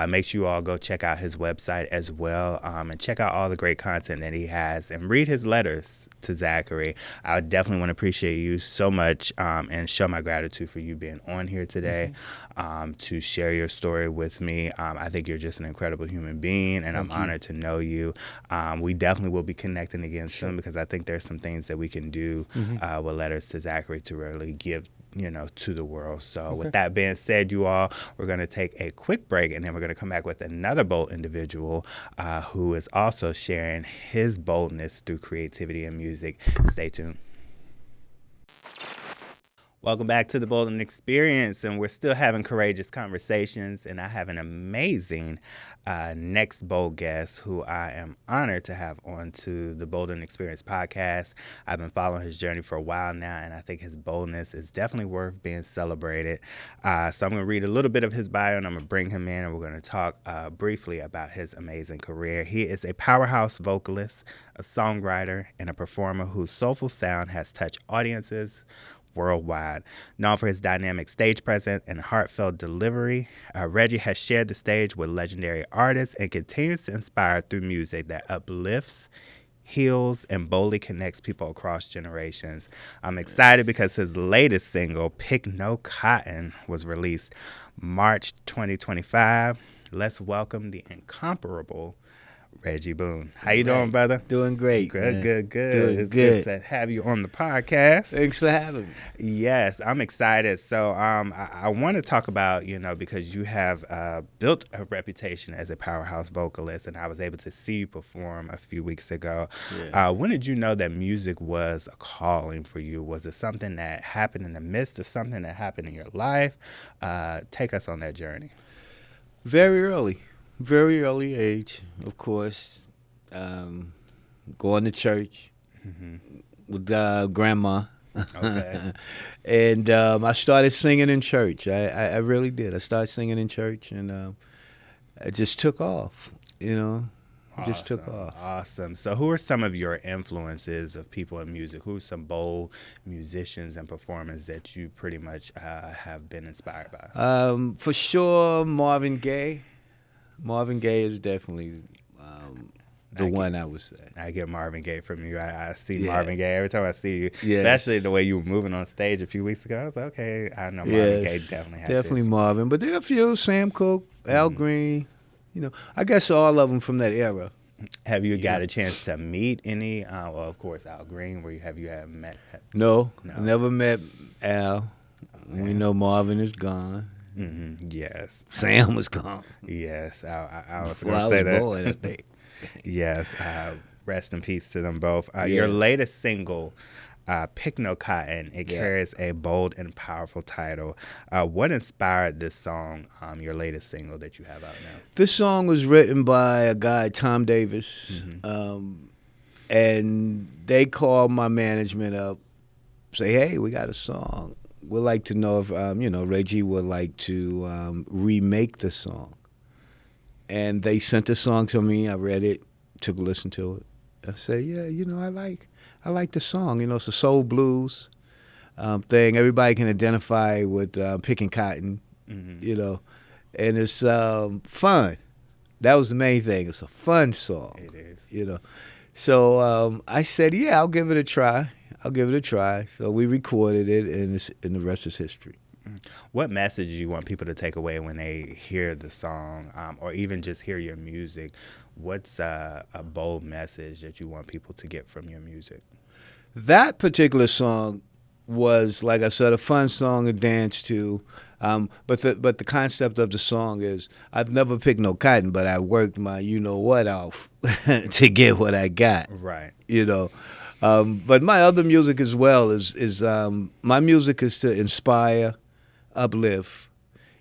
A: Make sure you all go check out his website as well, and check out all the great content that he has and read his letters to Zachary. I definitely want to appreciate you so much and show my gratitude for you being on here today to share your story with me. I think you're just an incredible human being, and I'm honored to know you. We definitely will be connecting again soon because I think there's some things that we can do with letters to Zachary to really give to the world. So with that being said, you all, we're going to take a quick break, and then we're going to come back with another bold individual who is also sharing his boldness through creativity and music. Stay tuned. Welcome back to the Bolden Experience, and we're still having courageous conversations, and I have an amazing next bold guest who I am honored to have on to the Bolden Experience podcast. I've been following his journey for a while now, and I think his boldness is definitely worth being celebrated. So I'm going to read a little bit of his bio, and I'm going to bring him in, and we're going to talk briefly about his amazing career. He is a powerhouse vocalist, a songwriter, and a performer whose soulful sound has touched audiences worldwide. Known for his dynamic stage presence and heartfelt delivery, Reggie has shared the stage with legendary artists and continues to inspire through music that uplifts, heals, and boldly connects people across generations. I'm excited because his latest single, Pick No Cotton, was released March 2025. Let's welcome the incomparable Reggie Boone. How you doing, brother?
C: Doing great.
A: Good,
C: man.
A: good.
C: Doing
A: It's
C: good.
A: good to have you on the podcast.
C: Thanks for having me.
A: Yes, I'm excited. So I want to talk about, because you have built a reputation as a powerhouse vocalist, and I was able to see you perform a few weeks ago.
C: Yeah.
A: When did you know that music was a calling for you? Was it something that happened in the midst of something that happened in your life? Take us on that journey.
C: Very early age, of course. Going to church with grandma.
A: Okay.
C: And I started singing in church. I really did. I started singing in church, and it just took off, It just took off.
A: Awesome. So who are some of your influences of people in music? Who are some bold musicians and performers that you pretty much have been inspired by?
C: For sure, Marvin Gaye. Marvin Gaye is definitely the one I would say.
A: I get Marvin Gaye from you. I see
C: Yeah.
A: Marvin Gaye every time I see you,
C: Yes.
A: especially the way you were moving on stage a few weeks ago. I was like, okay, I know Marvin Gaye definitely has
C: Definitely
A: his.
C: Marvin. But there are a few, Sam Cooke, Al Green, I guess all of them from that era.
A: Have you got a chance to meet any? Well, of course, Al Green. Have you met?
C: No,
A: No.
C: I never met Al. We know Marvin is gone.
A: Yes.
C: Sam was gone.
A: Yes. I was
C: Before
A: going
C: I
A: to say
C: was
A: that.
C: born, I think.
A: Yes. Rest in peace to them both.
C: Yeah.
A: Your latest single, Pick No Cotton, it
C: Yeah.
A: carries a bold and powerful title. What inspired this song, your latest single that you have out now?
C: This song was written by a guy, Tom Davis, and they called my management up, say, hey, we got a song. We'd like to know if, Reggie would like to remake the song. And they sent the song to me. I read it, took a listen to it. I said, yeah, I like the song. It's a soul blues thing. Everybody can identify with picking cotton, and it's fun. That was the main thing. It's a fun song.
A: It is.
C: So I said, yeah, I'll give it a try. So we recorded it, and the rest is history.
A: What message do you want people to take away when they hear the song, or even just hear your music? What's a bold message that you want people to get from your music?
C: That particular song was, like I said, a fun song to dance to. But the concept of the song is, I've never picked no cotton, but I worked my what off to get what I got.
A: Right.
C: But my other music as well is my music is to inspire, uplift.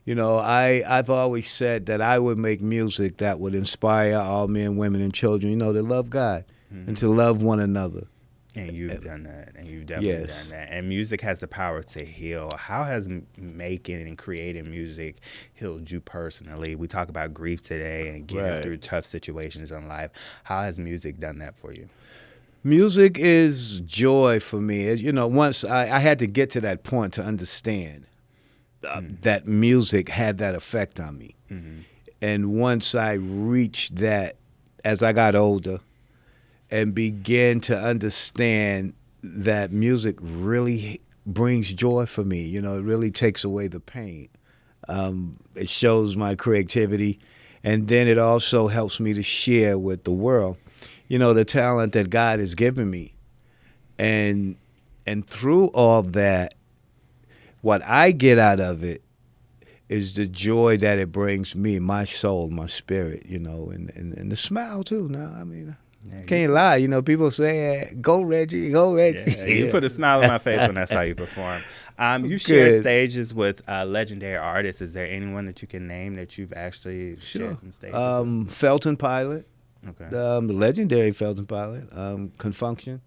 C: I've always said that I would make music that would inspire all men, women, and children, to love God and to love one another.
A: And you've done that, and you've definitely done that. And music has the power to heal. How has making and creating music healed you personally? We talk about grief today and getting through tough situations in life. How has music done that for you?
C: Music is joy for me. Once I had to get to that point to understand that music had that effect on me. And once I reached that, as I got older, and began to understand that music really brings joy for me. It really takes away the pain. It shows my creativity, and then it also helps me to share with the world, the talent that God has given me. And through all that, what I get out of it is the joy that it brings me, my soul, my spirit, and the smile too. Now, can't lie. People say, go Reggie, go Reggie.
A: Yeah, you put a smile on my face when I saw you perform. You share stages with legendary artists. Is there anyone that you can name that you've actually shared some stages with?
C: Felton Pilot.
A: Okay.
C: The legendary Felton Pilot. Confunction.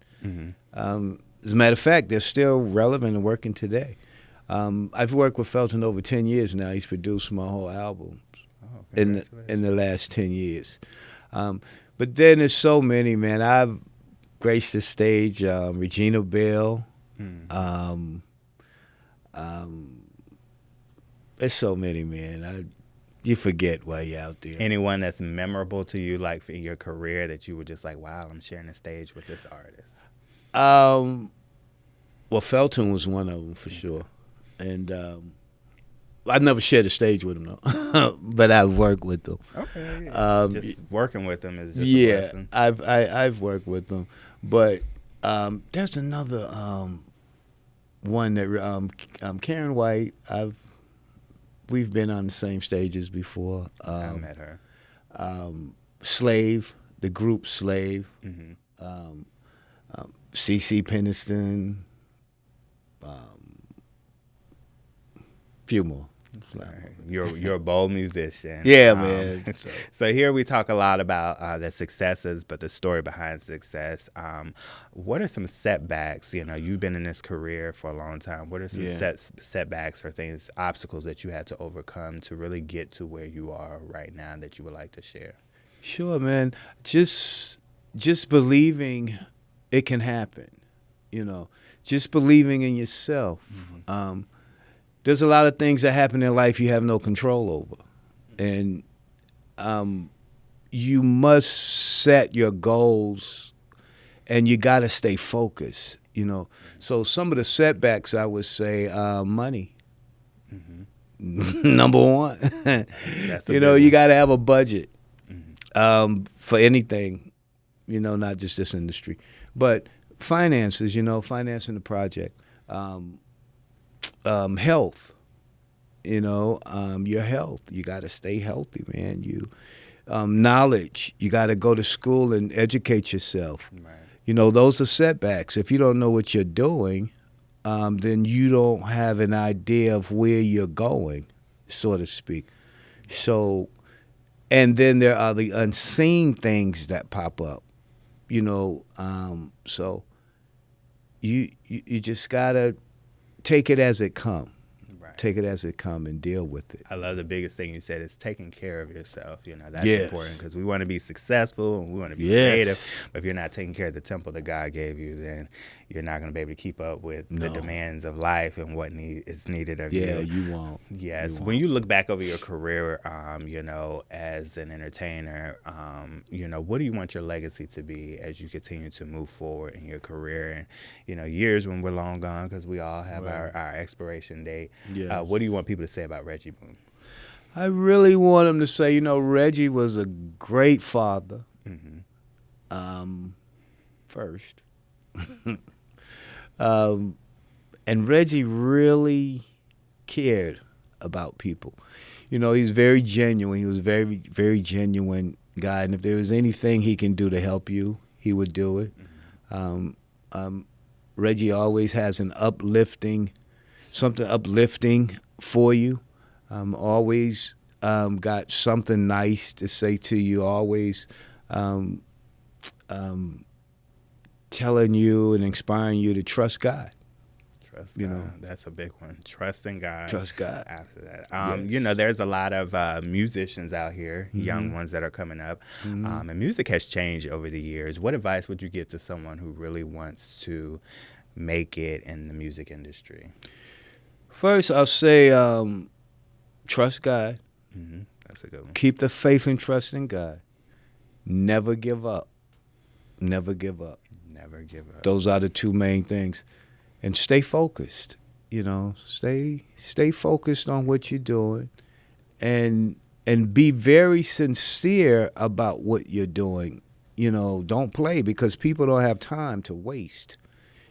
C: As a matter of fact, they're still relevant and working today. I've worked with Felton over 10 years now. He's produced my whole album in the last 10 years. But then there's so many, man. I've graced the stage. Regina Bell. There's so many, man. You forget while you're out there.
A: Anyone that's memorable to you, like in your career, that you were just like, wow, I'm sharing the stage with this artist?
C: Well, Felton was one of them for sure, and I never shared the stage with him though, but I've worked with them.
A: Okay, just working with them is just a
C: Yeah,
A: blessing.
C: I've worked with them, but there's another one that Karen White. We've been on the same stages before.
A: I met her.
C: Slave, the group Slave, CC Peniston, few more.
A: You're a bold musician.
C: Yeah, man.
A: So here we talk a lot about the successes, but the story behind success. What are some setbacks? You know, you've been in this career for a long time. What are some setbacks or things, obstacles that you had to overcome to really get to where you are right now that you would like to share?
C: Sure, man. Just believing it can happen. You know, just believing in yourself. There's a lot of things that happen in life you have no control over. And you must set your goals, and you got to stay focused, you know. So some of the setbacks, I would say, money. Number one. You know, you got to have a budget for anything, you know, not just this industry. But finances, you know, financing the project. Health, you know, your health. You got to stay healthy, man. Knowledge. You got to go to school and educate yourself.
A: Right.
C: You know, those are setbacks. If you don't know what you're doing, then you don't have an idea of where you're going, so to speak. So, and then there are the unseen things that pop up, you know. So you just gotta take it as it come.
A: Right.
C: Take it as it come and deal with it.
A: I love the biggest thing you said is taking care of yourself. You know, that's important because we want to be successful and we want to be creative. But if you're not taking care of the temple that God gave you, then you're not going to be able to keep up with the demands of life and what is needed of you.
C: Yeah, you won't.
A: Yes. When you look back over your career, you know, as an entertainer, you know, what do you want your legacy to be as you continue to move forward in your career? And, you know, years when we're long gone because we all have our expiration date.
C: Yes.
A: What do you want people to say about Reggie Boone?
C: I really want them to say, you know, Reggie was a great father. First. And Reggie really cared about people. You know, he's very genuine. He was a very, very genuine guy. And if there was anything he can do to help you, he would do it. Reggie always has something uplifting for you. Always got something nice to say to you. Always telling you and inspiring you to trust God.
A: Trust God. That's a big one. Trusting God.
C: Trust God.
A: After that. You know, there's a lot of musicians out here, young ones that are coming up. And music has changed over the years. What advice would you give to someone who really wants to make it in the music industry?
C: First, I'll say trust God.
A: That's a good one.
C: Keep the faith and trust in God. Never give up. Never give up.
A: Never give up.
C: Those are the two main things. And stay focused. You know, stay focused on what you're doing, and be very sincere about what you're doing. You know, don't play because people don't have time to waste.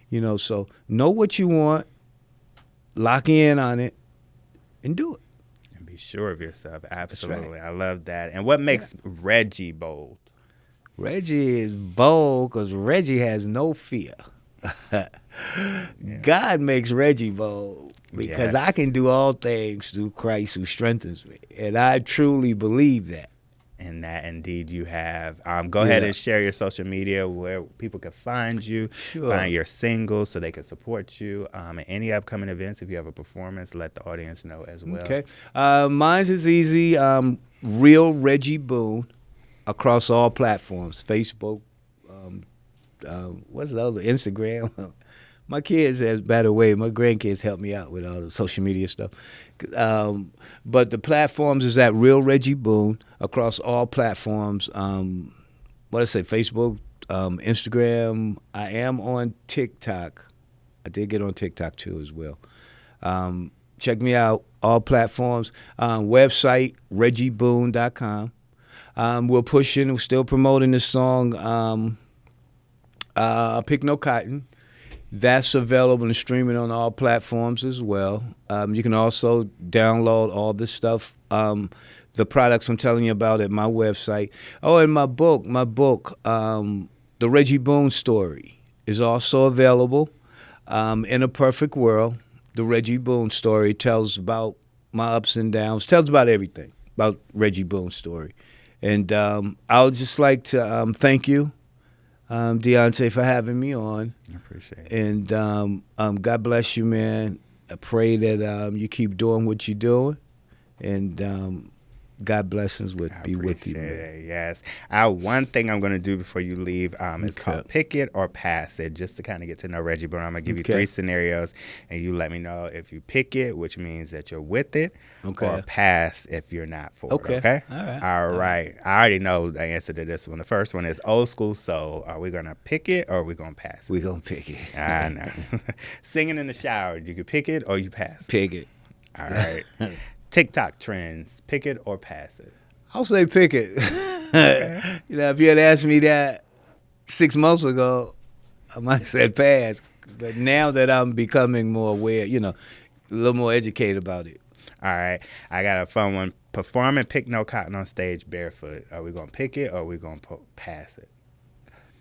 C: You know, so know what you want, lock in on it, and do it.
A: And be sure of yourself. Absolutely. Right. I love that. And what makes Reggie bold?
C: Reggie is bold because Reggie has no fear. God makes Reggie bold because I can do all things through Christ who strengthens me. And I truly believe that.
A: And that indeed you have. Go ahead and share your social media where people can find you, find your singles so they can support you. And any upcoming events, if you have a performance, let the audience know as well.
C: Okay. Mine's is easy. Real Reggie Boone across all platforms. Facebook, what's the other? Instagram. My kids, as by the way, my grandkids help me out with all the social media stuff. But the platforms is at Real Reggie Boone across all platforms. What I say, Facebook, Instagram. I am on TikTok. I did get on TikTok too as well. Check me out, all platforms. Website, ReggieBoone.com. We're pushing, we're still promoting this song, Pick No Cotton. That's available and streaming on all platforms as well. You can also download all this stuff, the products I'm telling you about at my website. Oh, and my book, The Reggie Boone Story, is also available. In a Perfect World, The Reggie Boone Story tells about my ups and downs, tells about everything about Reggie Boone's story. And I would just like to thank you, Deontay, for having me on.
A: I appreciate it.
C: And God bless you, man. I pray that you keep doing what you're doing. And God blessings be with you, man.
A: It, yes. One thing I'm going to do before you leave is called Pick It or Pass It, just to kind of get to know Reggie Boone. I'm going to give you 3 scenarios, and you let me know if you pick it, which means that you're with it, or pass if you're not for it. Okay? All right. I already know the answer to this one. The first one is old school soul. Are we going to pick it or are we going to pass it?
C: We're going to pick it.
A: I know. Singing in the shower, you can pick it or you pass it?
C: Pick it.
A: All right. TikTok trends, pick it or pass it?
C: I'll say pick it. Okay. You know, if you had asked me that 6 months ago, I might have said pass. But now that I'm becoming more aware, you know, a little more educated about it.
A: All right. I got a fun one. Perform and Pick No Cotton on stage barefoot. Are we going to pick it or are we going to pass it?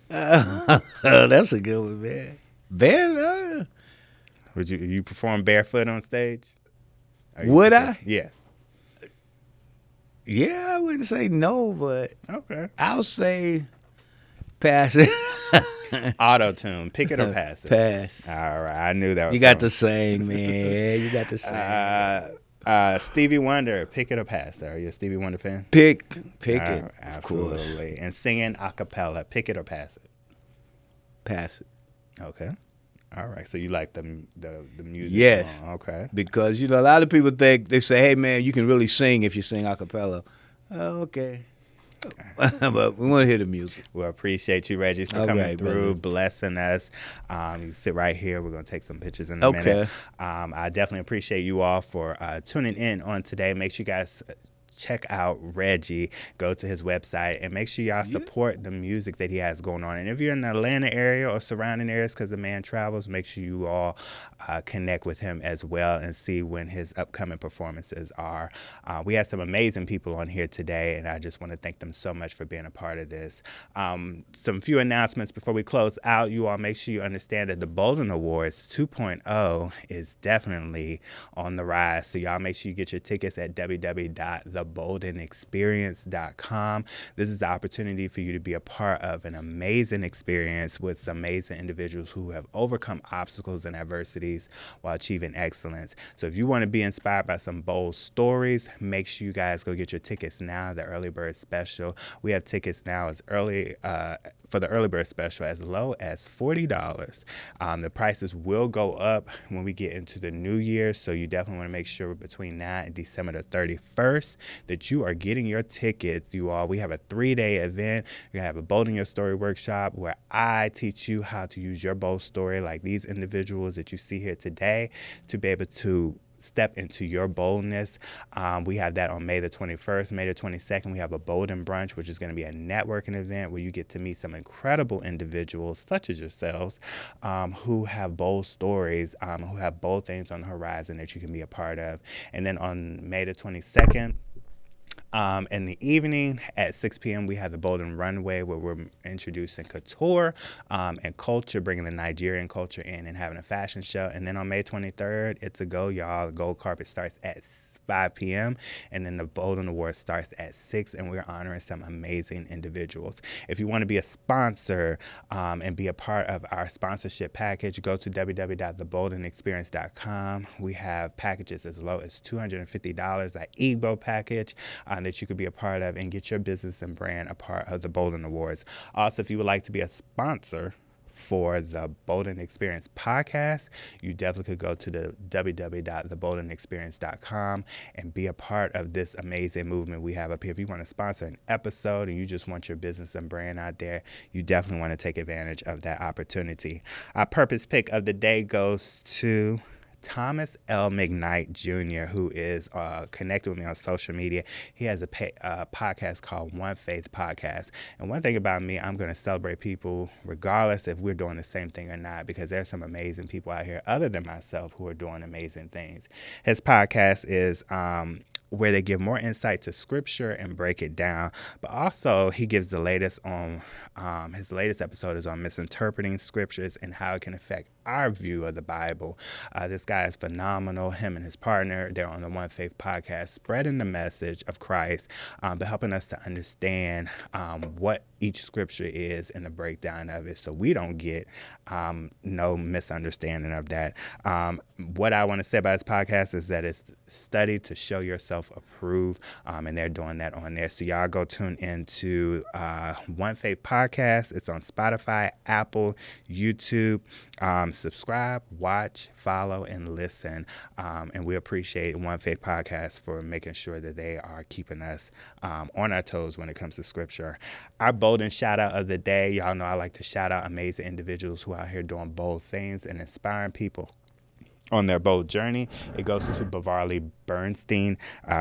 C: That's a good one, man. Barefoot?
A: Would you perform barefoot on stage?
C: Would I?
A: Yeah.
C: Yeah, I wouldn't say no, but
A: okay.
C: I'll say pass it.
A: Auto-tune. Pick it or pass it?
C: Pass.
A: All right. I knew that was
C: You got the same, man. You got the same.
A: Stevie Wonder. Pick it or pass it? Are you a Stevie Wonder fan?
C: Pick it.
A: Absolutely.
C: Of course.
A: And singing a cappella. Pick it or pass it?
C: Pass it.
A: Okay. All right, so you like the music?
C: Yes.
A: Song. Okay.
C: Because, you know, a lot of people think, they say, hey, man, you can really sing if you sing a cappella. Oh, okay. But we want to hear the music.
A: Well, appreciate you, Reggie, for coming through, blessing us. You sit right here. We're going to take some pictures in a minute. I definitely appreciate you all for tuning in on today. Make sure you guys check out Reggie, go to his website, and make sure y'all support the music that he has going on. And if you're in the Atlanta area or surrounding areas, because the man travels, make sure you all connect with him as well and see when his upcoming performances are. We had some amazing people on here today, and I just want to thank them so much for being a part of this. Some few announcements before we close out. You all make sure you understand that the Bolden Awards 2.0 is definitely on the rise. So y'all make sure you get your tickets at www.theboldenexperience.com. This is the opportunity for you to be a part of an amazing experience with some amazing individuals who have overcome obstacles and adversities while achieving excellence. So if you want to be inspired by some bold stories, make sure you guys go get your tickets now. The early bird special. We have tickets now as early for the early bird special as low as $40. The prices will go up when we get into the new year, so you definitely want to make sure between now and December the 31st that you are getting your tickets. You all, we have a 3-day event. We're going to have a Bolden Your Story workshop where I teach you how to use your bold story like these individuals that you see here today to be able to step into your boldness. We have that on May the 21st. May the 22nd, we have a Bolden Brunch, which is going to be a networking event where you get to meet some incredible individuals, such as yourselves, who have bold stories, who have bold things on the horizon that you can be a part of. And then on May the 22nd, in the evening at 6 p.m., we have the Bolden Runway where we're introducing couture and culture, bringing the Nigerian culture in and having a fashion show. And then on May 23rd, it's a go, y'all. The gold carpet starts at 5 p.m. and then the Bolden Award starts at 6, and we're honoring some amazing individuals. If you want to be a sponsor and be a part of our sponsorship package, go to www.theboldenexperience.com. We have packages as low as $250, that Igbo package that you could be a part of and get your business and brand a part of the Bolden Awards. Also, if you would like to be a sponsor for the Bolden Experience podcast, you definitely could go to the www.theboldenexperience.com and be a part of this amazing movement we have up here. If you want to sponsor an episode and you just want your business and brand out there, you definitely want to take advantage of that opportunity. Our purpose pick of the day goes to Thomas L. McKnight Jr., who is connected with me on social media. He has a podcast called One Faith Podcast. And one thing about me, I'm going to celebrate people regardless if we're doing the same thing or not, because there's some amazing people out here other than myself who are doing amazing things. His podcast is where they give more insight to scripture and break it down. But also he gives the latest on, his latest episode is on misinterpreting scriptures and how it can affect our view of the Bible. This guy is phenomenal. Him and his partner, they're on the One Faith podcast, spreading the message of Christ, but helping us to understand what each scripture is and the breakdown of it, so we don't get no misunderstanding of that. What I want to say about this podcast is that it's study to show yourself approved, and they're doing that on there. So y'all go tune into One Faith Podcast. It's on Spotify, Apple, YouTube. Subscribe, watch, follow, and listen. And we appreciate One Faith Podcast for making sure that they are keeping us on our toes when it comes to scripture. Our Bolden shout out of the day. Y'all know I like to shout out amazing individuals who are out here doing bold things and inspiring people on their bold journey. It goes to Bavarley Bernstein,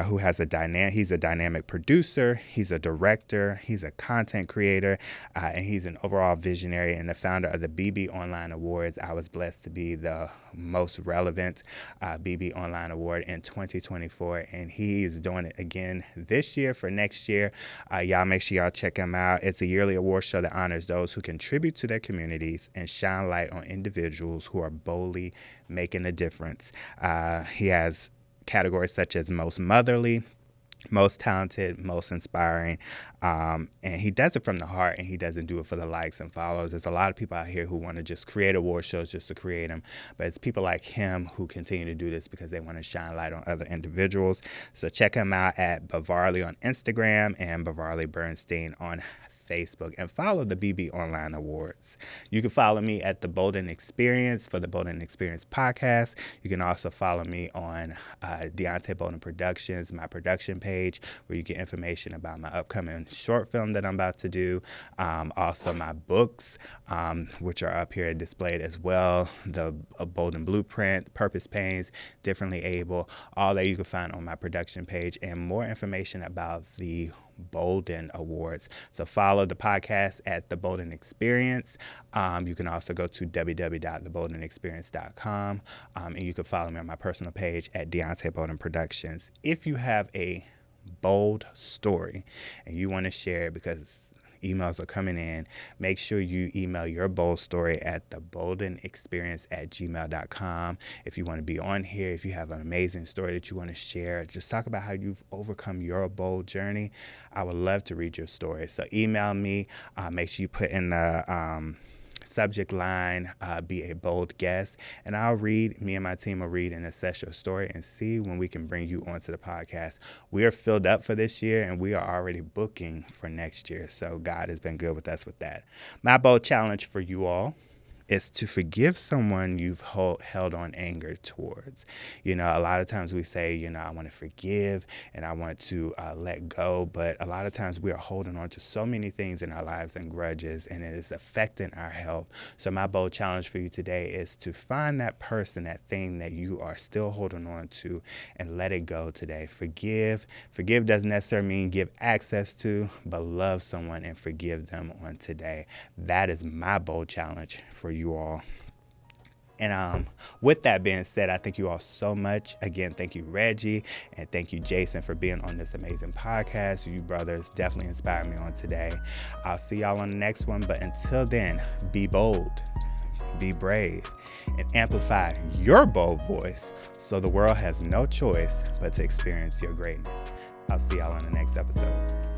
A: who has he's a dynamic producer, he's a director, he's a content creator, and he's an overall visionary and the founder of the BB Online Awards. I was blessed to be the most relevant BB Online Award in 2024, and he is doing it again this year for next year. Y'all make sure y'all check him out. It's a yearly award show that honors those who contribute to their communities and shine light on individuals who are boldly making a difference. He has categories such as most motherly, most talented, most inspiring, and he does it from the heart, and he doesn't do it for the likes and follows. There's a lot of people out here who want to just create award shows just to create them, but it's people like him who continue to do this because they want to shine light on other individuals. So check him out at Bavarley on Instagram and Bavarley Bernstein on Facebook, and follow the BB Online Awards. You can follow me at the Bolden Experience for the Bolden Experience podcast. You can also follow me on Deontay Bolden Productions, my production page, where you get information about my upcoming short film that I'm about to do. Also my books, which are up here displayed as well. The Bolden Blueprint, Purpose Pains, Differently Able, all that you can find on my production page, and more information about the Bolden Awards. So follow the podcast at The Bolden Experience. You can also go to www.theboldenexperience.com, and you can follow me on my personal page at Deontay Bolden Productions. If you have a bold story and you want to share it, because emails are coming in, make sure you email your bold story at theboldenexperience@gmail.com. If you want to be on here, if you have an amazing story that you want to share, just talk about how you've overcome your bold journey, I would love to read your story. So email me. Make sure you put in the subject line, be a bold guest, and me and my team will read and assess your story and see when we can bring you onto the podcast. We are filled up for this year, and we are already booking for next year, so God has been good with us with that. My bold challenge for you all is to forgive someone you've held on anger towards. You know, a lot of times we say, you know, I want to forgive and I want to let go, but a lot of times we are holding on to so many things in our lives and grudges, and it is affecting our health. So my bold challenge for you today is to find that person, that thing that you are still holding on to, and let it go today. Forgive. Forgive doesn't necessarily mean give access to, but love someone and forgive them on today. That is my bold challenge for you all. And with that being said, I thank you all so much. Again, thank you, Reggie, and thank you, Jason, for being on this amazing podcast. You brothers definitely inspired me on today. I'll see y'all on the next one, but until then, be bold, be brave, and amplify your bold voice so the world has no choice but to experience your greatness. I'll see y'all on the next episode.